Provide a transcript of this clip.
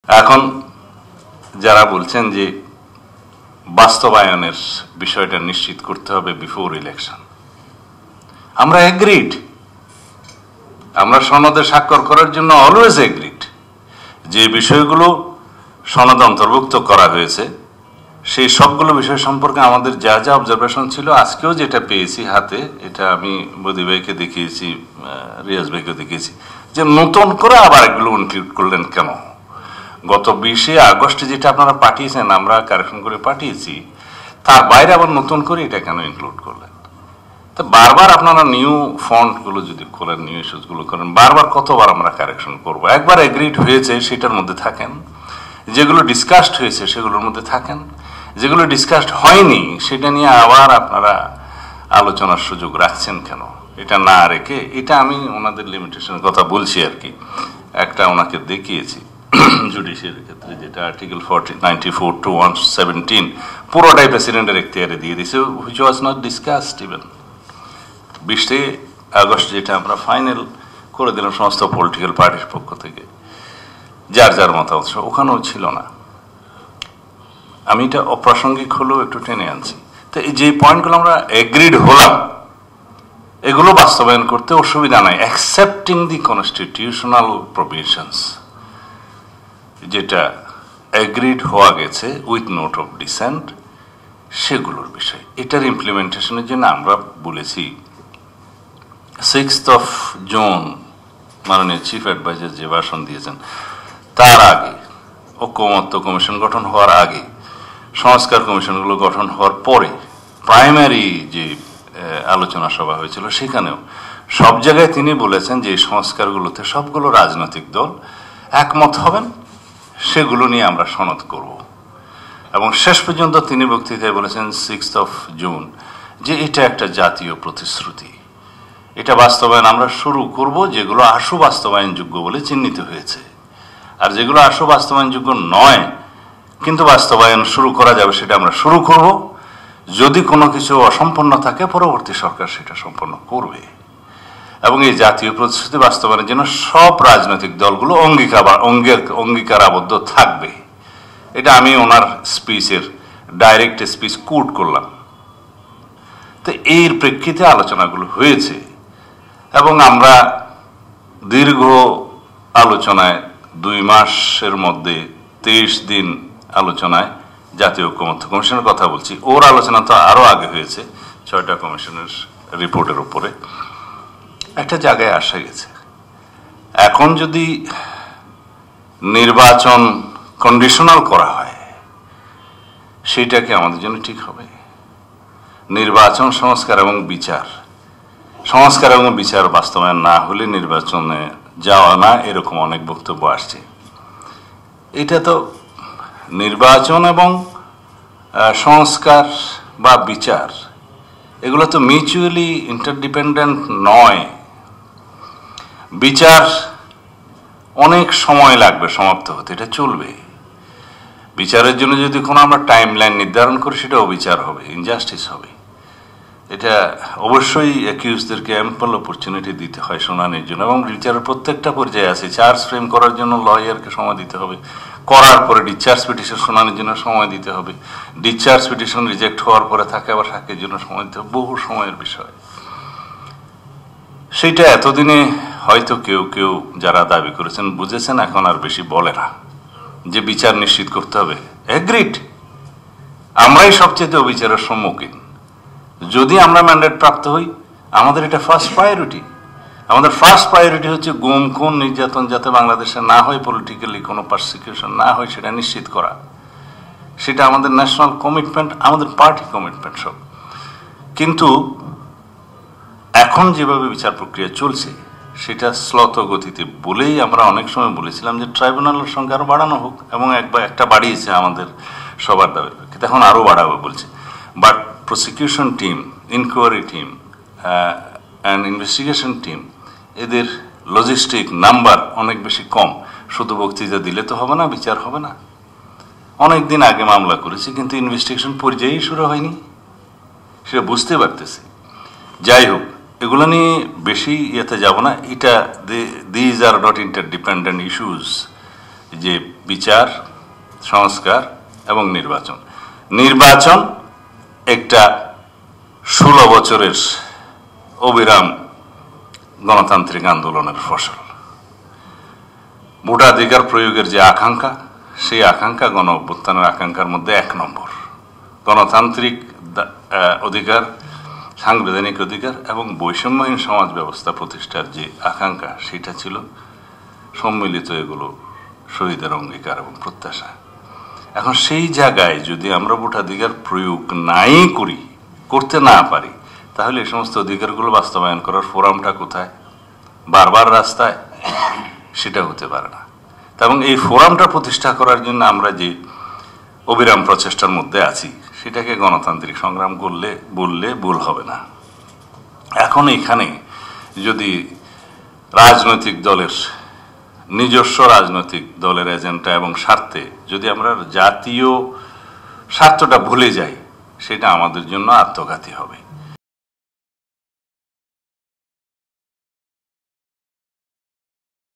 এখন যারা বলছেন যে বাস্তবায়নের বিষয়টা নিশ্চিত করতে হবে বিফোর ইলেকশন, আমরা এগ্রিড, আমরা সনদে স্বাক্ষর করার জন্য অলওয়েজ এগ্রিড। যে বিষয়গুলো সনদে অন্তর্ভুক্ত করা হয়েছে সেই সবগুলো বিষয় সম্পর্কে আমাদের যা যা অবজারভেশন ছিল, আজকেও যেটা পেয়েছি হাতে, এটা আমি বদি ভাইকে দেখিয়েছি, রিয়াজ ভাইকে দেখিয়েছি, যে নতুন করে আবার এগুলো ইনক্লুড করলেন কেন? গত 20শে আগস্টে যেটা আপনারা পাঠিয়েছেন, আমরা কারেকশন করে পাঠিয়েছি, তার বাইরে আবার নতুন করে এটা কেন ইনক্লুড করলেন? তো বারবার আপনারা নিউ ফন্টগুলো যদি করেন, নিউ ইস্যুসগুলো করেন, বারবার কতবার আমরা কারেকশন করব? একবার এগ্রিড হয়েছে সেটার মধ্যে থাকেন, যেগুলো ডিসকাসড হয়েছে সেগুলোর মধ্যে থাকেন, যেগুলো ডিসকাসড হয়নি সেটা নিয়ে আবার আপনারা আলোচনার সুযোগ রাখছেন কেন? এটা না রেখে, এটা আমি ওনাদের লিমিটেশনের কথা বলছি আর কি, একটা ওনাকে দেখিয়েছি জুডিশিয়ারির ক্ষেত্রে, যেটা আর্টিকেল 94 to 117 পুরোটাই প্রেসিডেন্টের এখতিয়ারে দিয়ে দিয়েছে, which was not discussed even. 20শে আগস্ট যেটা আমরা ফাইনাল করে দিলাম সমস্ত পলিটিক্যাল পার্টির পক্ষ থেকে, যার যার মতামত, ওখানেও ছিল না। আমি এটা অপ্রাসঙ্গিক হলেও একটু টেনে আনছি। তো এই যে পয়েন্টগুলো আমরা এগ্রিড হলাম, এগুলো বাস্তবায়ন করতে অসুবিধা নাই, অ্যাকসেপ্টিং দি কনস্টিটিউশনাল প্রভিশনস, যেটা এগ্রিড হওয়া গেছে উইথ নোট অফ ডিসেন্ট, সেগুলোর বিষয়। এটার ইমপ্লিমেন্টেশনের জন্য আমরা বলেছি 6th of June মাননীয় চিফ অ্যাডভাইজার যে ভাষণ দিয়েছেন, তার আগে, ঐকমত্য কমিশন গঠন হওয়ার আগে, সংস্কার কমিশনগুলো গঠন হওয়ার পরে, প্রাইমারি যে আলোচনা সভা হয়েছিল সেখানেও সব জায়গায় তিনি বলেছেন যে এই সংস্কারগুলোতে সবগুলো রাজনৈতিক দল একমত হবেন, সেগুলো নিয়ে আমরা সনদ করব। এবং শেষ পর্যন্ত তিনি বক্তৃতায় বলেছেন 6th of June যে এটা একটা জাতীয় প্রতিশ্রুতি, এটা বাস্তবায়ন আমরা শুরু করব, যেগুলো আশু বাস্তবায়নযোগ্য বলে চিহ্নিত হয়েছে, আর যেগুলো আশু বাস্তবায়নযোগ্য নয় কিন্তু বাস্তবায়ন শুরু করা যাবে সেটা আমরা শুরু করব। যদি কোনো কিছু অসম্পন্ন থাকে পরবর্তী সরকার সেটা সম্পন্ন করবে। এবং এই জাতীয় প্রতিশ্রুতি বাস্তবায়নের জন্য সব রাজনৈতিক দলগুলো অঙ্গীকার আবদ্ধ থাকবে। এটা আমি ওনার স্পিচের ডাইরেক্ট স্পিচ কোট করলাম। তো এর প্রেক্ষিতে আলোচনাগুলো হয়েছে এবং আমরা দীর্ঘ আলোচনায় 2 মাসের মধ্যে 23 দিন আলোচনায় জাতীয় ঐকমত্য কমিশনের কথা বলছি, ওর আলোচনা তো আরো আগে হয়েছে 6টা কমিশনের রিপোর্টের উপরে, একটা জায়গায় আসা গেছে। এখন যদি নির্বাচন কন্ডিশনাল করা হয় সেটা কি আমাদের জন্য ঠিক হবে? নির্বাচন সংস্কার এবং বিচার বাস্তবায়ন না হলে নির্বাচনে যাওয়া না, এরকম অনেক বক্তব্য আসছে। এটা তো নির্বাচন এবং সংস্কার বা বিচার, এগুলো তো মিউচুয়ালি ইন্টারডিপেন্ডেন্ট নয়। বিচার অনেক সময় লাগবে সমাপ্ত হতে, এটা চলবে। বিচারের জন্য যদি কোনো আমরা টাইম লাইন নির্ধারণ করি সেটা অবিচার হবে, ইনজাস্টিস হবে। এটা অবশ্যই অ্যাকিউজদেরকে অ্যাম্পল অপরচুনিটি দিতে হয় শুনানির জন্য, এবং বিচারের প্রত্যেকটা পর্যায়ে আছে। চার্জ ফ্রেম করার জন্য লয়ারকে সময় দিতে হবে, করার পরে ডিসচার্জ পিটিশন শুনানির জন্য সময় দিতে হবে, ডিসচার্জ পিটিশন রিজেক্ট হওয়ার পরে থাকে আবার সাক্ষীর জন্য সময় দিতে হবে, বহু সময়ের বিষয়। সেইটা এতদিনে হয়তো কেউ কেউ যারা দাবি করেছেন বুঝেছেন, এখন আর বেশি বলে না যে বিচার নিশ্চিত করতে হবে। এগ্রিড, আমরাই সবচেয়ে অবিচারের সম্মুখীন। যদি আমরা ম্যান্ডেট প্রাপ্ত হই, আমাদের এটা ফার্স্ট প্রায়োরিটি। আমাদের ফার্স্ট প্রায়োরিটি হচ্ছে গুম খুন নির্যাতন যাতে বাংলাদেশে না হয়, পলিটিক্যালি কোনো পারসিকিউশন না হয় সেটা নিশ্চিত করা। সেটা আমাদের ন্যাশনাল কমিটমেন্ট, আমাদের পার্টি কমিটমেন্ট সব। কিন্তু এখন যেভাবে বিচার প্রক্রিয়া চলছে সেটা শ্লথ গতিতে বলেই আমরা অনেক সময় বলেছিলাম যে ট্রাইব্যুনালের সংখ্যা আরো বাড়ানো হোক, এবং একটা বাড়িয়েছে আমাদের সবার দাবির প্রেক্ষিতে, এখন আরো বাড়াবে বলছে। But prosecution team, inquiry team and investigation team, এদের লজিস্টিক নাম্বার অনেক বেশি কম। শুধু বক্তৃতা দিলে তো হবে না, বিচার হবে না। অনেক দিন আগে মামলা করেছি কিন্তু ইনভেস্টিগেশন পর্যায়েই শুরু হয়নি, সেটা বুঝতে পারতেছি। যাই হোক, এগুলো নিয়ে বেশি ইয়েতে যাব না। এটা these are not interdependent issues, যে বিচার, সংস্কার এবং নির্বাচন। নির্বাচন একটা 16 বছরের অবিরাম গণতান্ত্রিক আন্দোলনের ফসল। ভোটাধিকার প্রয়োগের যে আকাঙ্ক্ষা, সেই আকাঙ্ক্ষা গণ অভ্যুত্থানের আকাঙ্ক্ষার মধ্যে 1 নম্বর। গণতান্ত্রিক অধিকার, সাংবিধানিক অধিকার এবং বৈষম্যহীন সমাজ ব্যবস্থা প্রতিষ্ঠার যে আকাঙ্ক্ষা, সেটা ছিল সম্মিলিত এগুলো শহীদের অঙ্গীকার এবং প্রত্যাশা। এখন সেই জায়গায় যদি আমরা ভোটাধিকার প্রয়োগ নাই করি, করতে না পারি, তাহলে এই সমস্ত অধিকারগুলো বাস্তবায়ন করার ফোরামটা কোথায়? বারবার রাস্তায়? সেটা হতে পারে না। এবং এই ফোরামটা প্রতিষ্ঠা করার জন্য আমরা যে অবিরাম প্রচেষ্টার মধ্যে আছি, সেটাকে গণতান্ত্রিক সংগ্রাম বললে ভুল হবে না। এখন এখানে যদি রাজনৈতিক দলের, নিজস্ব রাজনৈতিক দলের এজেন্ডা এবং স্বার্থে যদি আমরা জাতীয় স্বার্থটা ভুলে যাই, সেটা আমাদের জন্য আত্মঘাতী হবে।